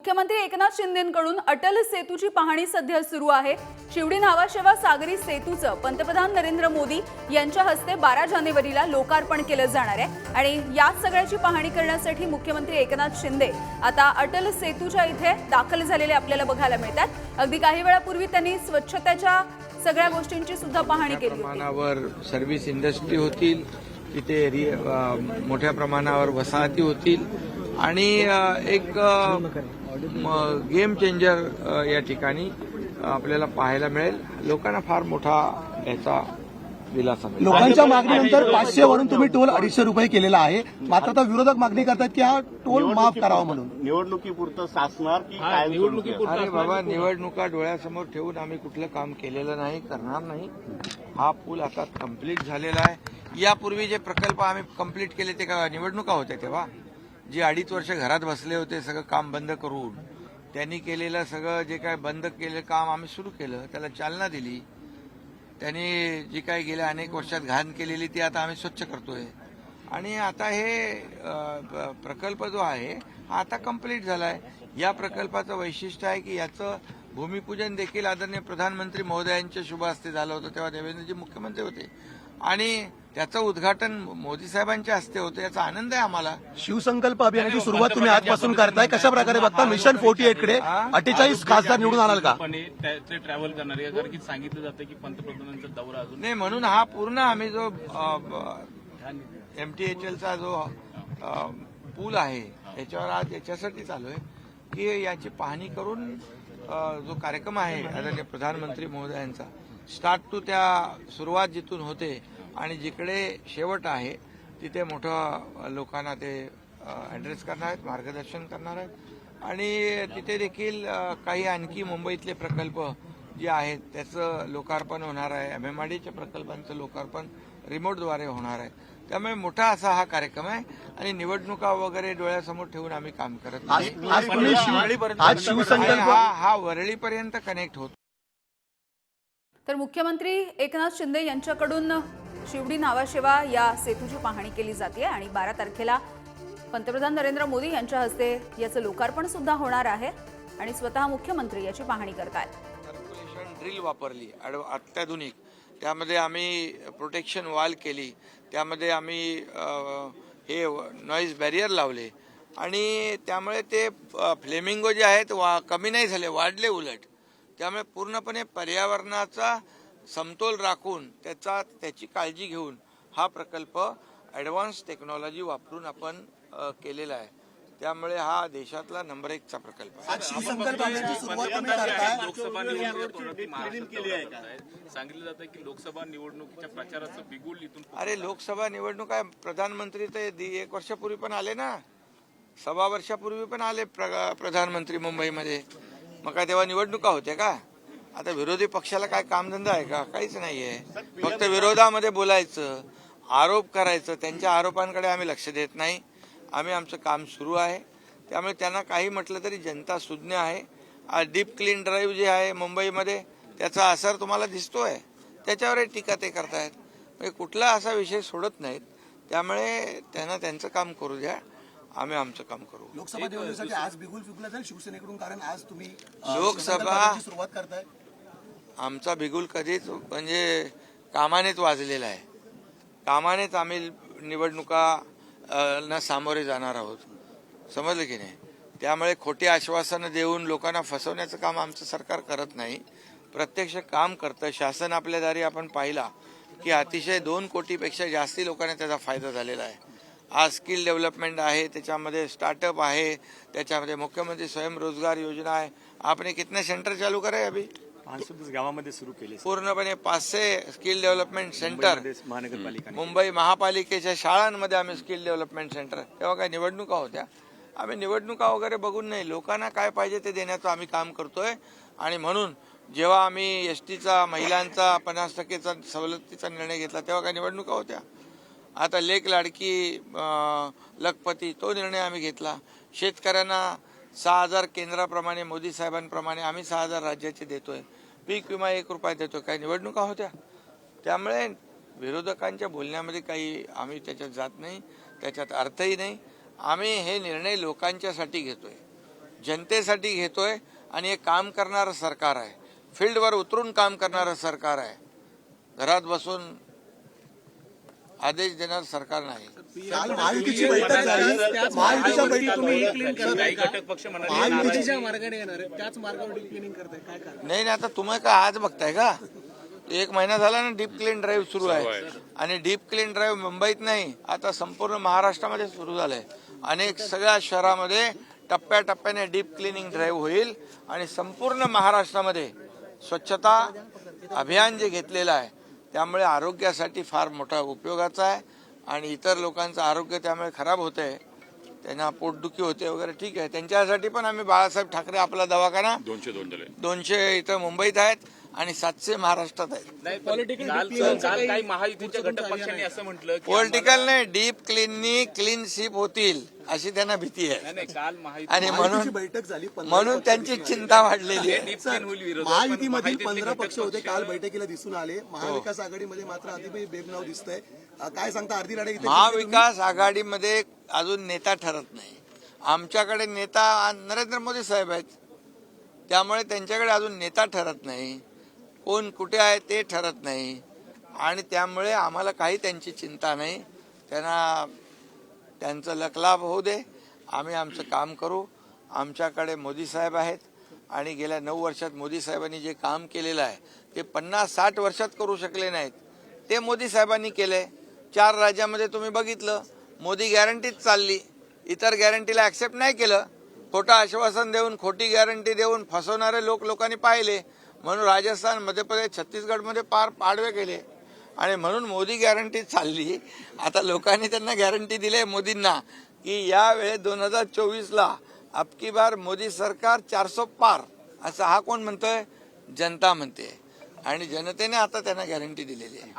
मुख्यमंत्री एकनाथ शिंदेंकडून अटल सेतूची पाहणी सध्या सुरू आहे। शिवडी नावाशेवा सागरी सेतूचं पंतप्रधान नरेंद्र मोदी यांच्या हस्ते 12 जानेवारीला लोकार्पण केलं जाणार आहे आणि या सगळ्याची पाहणी करण्यासाठी मुख्यमंत्री एकनाथ शिंदे आता अटल सेतूच्या इथे दाखल झालेले आपल्याला बघायला मिळतात। अगदी काही वेळापूर्वी त्यांनी स्वच्छतेच्या सगळ्या गोष्टींची सुद्धा पाहणी केली होती। प्रमाणावर सर्व्हिस इंडस्ट्री होतील, तिथे मोठ्या प्रमाणावर वसाहती होतील आणि एक गेम चेंजर या ठिकाणी आपल्याला पाहायला मिळेल। लोकांना फार मोठा याचा दिलासा मिळेल। लोकांच्या मागणीनंतर 500 वरून तुम्ही टोल 250 रुपये केलेला आहे, मात्र आता विरोधक मागणी करतात की हा टोल माफ करावा म्हणून। निवडणुकीपुरतं साचणार की काय? अरे बाबा, निवडणुका डोळ्यासमोर ठेवून आम्ही कुठलं काम केलेलं नाही, करणार नाही। हा पूल आता कंप्लीट झालेला आहे। यापूर्वी जे प्रकल्प आम्ही कंप्लीट केले ते का निवडणुका होत्या तेव्हा? जे 2.5 वर्ष घरात बसले होते सगळं काम बंद करून, त्यांनी केलेलं सगळं जे काय बंद केलेलं काम आम्ही सुरू केलं, त्याला चालना दिली। त्यांनी जी काय गेल्या अनेक वर्षात घाण केलेली ती आता आम्ही स्वच्छ करतोय आणि आता हे प्रकल्प जो आहे हा आता कंप्लीट झालाय। या प्रकल्पाचं वैशिष्ट्य आहे की याचं भूमिपूजन देखील आदरणीय प्रधानमंत्री महोदयांच्या शुभ हस्ते झालं होतं, तेव्हा देवेंद्रजी मुख्यमंत्री होते आणि त्याचं उद्घाटन मोदी साहेबांच्या हस्ते होतं। याचा आनंद आहे आम्हाला। शिवसंकल्प अभियानाची सुरुवात तुम्ही आजपासून करताय, कशा प्रकारे बघता? मिशन 48 कडे 48 खासदार निवडून आणाल का? ते ट्रॅव्हल करणार आहे कारण की सांगितलं जातं की पंतप्रधानांचा दौरा अजून नाही, म्हणून हा पूर्ण आम्ही जो MTHLचा जो पूल आहे याच्यावर आज याच्यासाठी चालू आहे की याची पाहणी करून जो कार्यक्रम आहे आदरणीय प्रधानमंत्री महोदयांचा स्टार्ट टू त्या सुरुवात जिथून होते आणि जिकडे शेवट आहे तिथे मोठं लोकांना ते ऍड्रेस करणार आहेत, मार्गदर्शन करणार आहेत आणि तिथे देखील काही आणखी मुंबईतले प्रकल्प जे आहेत त्याचं लोकार्पण होणार आहे। MMRDच्या प्रकल्पांचं लोकार्पण रिमोटद्वारे होणार आहे। त्यामुळे मोठा असा हा कार्यक्रम आहे आणि निवडणुका वगैरे डोळ्यासमोर ठेवून आम्ही काम करत नाही। आज शिवसंकल्प हा वरळीपर्यंत कनेक्ट होतो। तर मुख्यमंत्री एकनाथ शिंदे यांच्याकडून शिवडी नावाशेवा या सेतूची पाहणी केली जाते आणि 12 तारखेला पंतप्रधान नरेंद्र मोदी यांच्या हस्ते याचं लोकार्पण सुद्धा होणार आहे आणि स्वतः मुख्यमंत्री याची पाहणी करतायत। सर्क्युलेशन ड्रिल वापरली अत्याधुनिक, त्यामध्ये आम्ही प्रोटेक्शन वॉल केली, त्यामध्ये आम्ही हे नॉईज बॅरियर लावले आणि त्यामुळे ते फ्लेमिंगो जे आहेत कमी नाही झाले, वाढले उलट। त्यामुळे पूर्णपणे पर्यावरणाचा समतोल राखून त्याची काळजी घेऊन हा प्रकल्प ॲडव्हान्स टेक्नॉलॉजी वापरून आपण केलेला आहे। त्यामुळे हा देशातला नंबर 1चा प्रकल्प आहे। लोकसभा निवडणूक सांगितलं जातं की लोकसभा निवडणुकीच्या प्रचाराचं बिगुल इथून। अरे लोकसभा निवडणूक आहे, प्रधानमंत्री तर 1 वर्षापूर्वी पण आले ना, 1.25 वर्षापूर्वी पण आले प्रधानमंत्री मुंबईमध्ये। मग काय तेव्हा निवडणुका होत्या का? आता विरोधी पक्षाला काय कामधंदा आहे का? काहीच नाहीये। फक्त विरोधामध्ये बोलायचं, आरोप करायचं। त्यांच्या आरोपांकडे आम्ही लक्ष देत नाही। आम्ही आमचं काम सुरू आहे। त्यामुळे त्यांना काही म्हटलं तरी जनता सुज्ञ आहे। डीप क्लीन ड्राईव्ह जे आहे मुंबईमध्ये त्याचा असर तुम्हाला दिसतोय, त्याच्यावर टीका ते करतायत। म्हणजे कुठला असा विषय सोडत नाहीत। त्यामुळे त्यांना त्यांचं काम करू द्या, आम्ही आमचं काम करू। लोकसभा निवडणुकीसाठी आज बिगुल फुकला जाईल शिवसेनेकडून, कारण आज तुम्ही लोकसभा सुरुवात करताय। आमचा बिगुल कधीच म्हणजे कामानेच वाजलेला आहे। कामानेच आम्ही निवडणुका सामोरे जाणार आहोत, समजलं की नाही? त्यामुळे खोटी आश्वासनं देऊन लोकांना फसवण्याचं काम आमचं सरकार करत नाही, प्रत्यक्ष काम करतं। शासन आपल्या दारी आपण पाहिला की अतिशय 2 कोटीपेक्षा जास्ती लोकांना त्याचा फायदा झालेला आहे। आज स्किल डेव्हलपमेंट आहे, त्याच्यामध्ये स्टार्टअप आहे, त्याच्यामध्ये मुख्यमंत्री स्वयंरोजगार योजना आहे। आपने कितने सेंटर चालू करे अभी? 510 गावामध्ये सुरू केले, पूर्णपणे 500 स्किल डेव्हलपमेंट सेंटर महानगरपालिका मुंबई महापालिकेच्या शाळांमध्ये आम्ही स्किल डेव्हलपमेंट सेंटर। तेव्हा काय निवडणुका होत्या? आम्ही निवडणुका वगैरे बघून नाही, लोकांना काय पाहिजे ते देण्याचं आम्ही काम करतोय। आणि म्हणून जेव्हा आम्ही एसटीचा महिलांचा 50% सवलतीचा निर्णय घेतला तेव्हा काय निवडणुका होत्या? आता लेक लाडकी लखपती तो निर्णय आम्ही घेतला। शेतकऱ्यांना 6,000 केंद्राप्रमाणे मोदी साहेबांप्रमाणे आम्ही 6,000 राज्याचे देतोय। पीक विमा 1 रुपया देतोय। काही निवडणुका होत्या? त्यामुळे विरोधकांच्या बोलण्यामध्ये काही आम्ही त्याच्यात जात नाही, त्याच्यात अर्थही नाही। आम्ही हे निर्णय लोकांच्यासाठी घेतोय। जनतेसाठी घेतोय आणि हे काम करणारं सरकार आहे. फील्डवर उतरून काम करणारं सरकार आहे. घरात बसून आदेश देणार सरकार नाही. काल महायुतीची बैठक झाली. महायुतीच्या बैठकीत काही घटक पक्ष म्हणाले महायुतीच्या मार्गाने येणार आहे, त्याच मार्गावर डीप क्लिनिंग करताय, काय कारण? नाही आता तुम्ही का आज बघताय का? 1 महिना झाला ना डीप क्लीन ड्राईव्ह सुरू आहे. आणि डीप क्लीन ड्राईव्ह मुंबईत नाही, आता संपूर्ण महाराष्ट्रामध्ये सुरू झालंय. अनेक सगळ्या शहरामध्ये टप्प्याटप्प्याने डीप क्लिनिंग ड्राईव्ह होईल आणि संपूर्ण महाराष्ट्रामध्ये स्वच्छता अभियान जे घेतलेलं आहे त्यामुळे आरोग्यासाठी फार मोठा उपयोगाचा आहे. आणि इतर लोकांचं आरोग्य त्यामुळे खराब होतंय, त्यांना पोटदुखी होते वगैरे, ठीक आहे. त्यांच्यासाठी पण आम्ही बाळासाहेब ठाकरे आपला दवाखाना 200 इथं मुंबईत आहेत आणि 700 महाराष्ट्रात आहेत. काल काही महायुतीच्या घटक पक्षांनी असं म्हटलं की पॉलिटिकल नाही, डीप क्लीननी क्लीन स्वीप होतील अशी त्यांना भीती आहे. नाही, काल महायुती आणि महायुतीची बैठक झाली. म्हणून त्यांची चिंता वाढलेली आहे. डीप होईल विरोधात. महायुतीमधील 15 पक्ष होते, काल बैठकीला दिसून आले. महाविकास आघाडीमध्ये मात्र आदिबाई बेबनाव दिसतंय. काय सांगता? अर्धी लढाई इथे महाविकास आघाडीमध्ये अजून नेता ठरत नाही. आमच्याकडे नेता नरेंद्र मोदी साहेब आहेत, त्यामुळे त्यांच्याकडे अजून नेता ठरत नाही. कोण कुठे आहे ते ठरत नाही आणि त्यामुळे आम्हाला काही त्यांची चिंता नाही. त्यांचं लकलाभ होऊ दे, आम्ही आमचं काम करू. आमच्याकडे मोदी साहेब आहेत आणि गेल्या 9 वर्षात मोदी साहेबांनी जे काम केलेलं आहे ते 50-60 वर्षात करू शकले नाहीत, ते मोदी साहेबांनी केलंय. 4 राज्यामध्ये तुम्ही बघितलं, मोदी गॅरंटीच चालली, इतर गॅरंटीला ऍक्सेप्ट नाही केलं. खोटं आश्वासन देऊन, खोटी गॅरंटी देऊन फसवणारे लोकांनी पाहिले. म्हणून राजस्थान, मध्य प्रदेश, छत्तीसगडमध्ये पार पाडवे केले आणि म्हणून मोदी गॅरंटी चालली. आता लोकांनी त्यांना गॅरंटी दिली मोदींना की या वेळेस 2024ला अबकी बार मोदी सरकार 400 पार. असं हा कोण म्हणतोय? जनता म्हणते आणि जनतेने आता त्यांना गॅरंटी दिलेली आहे.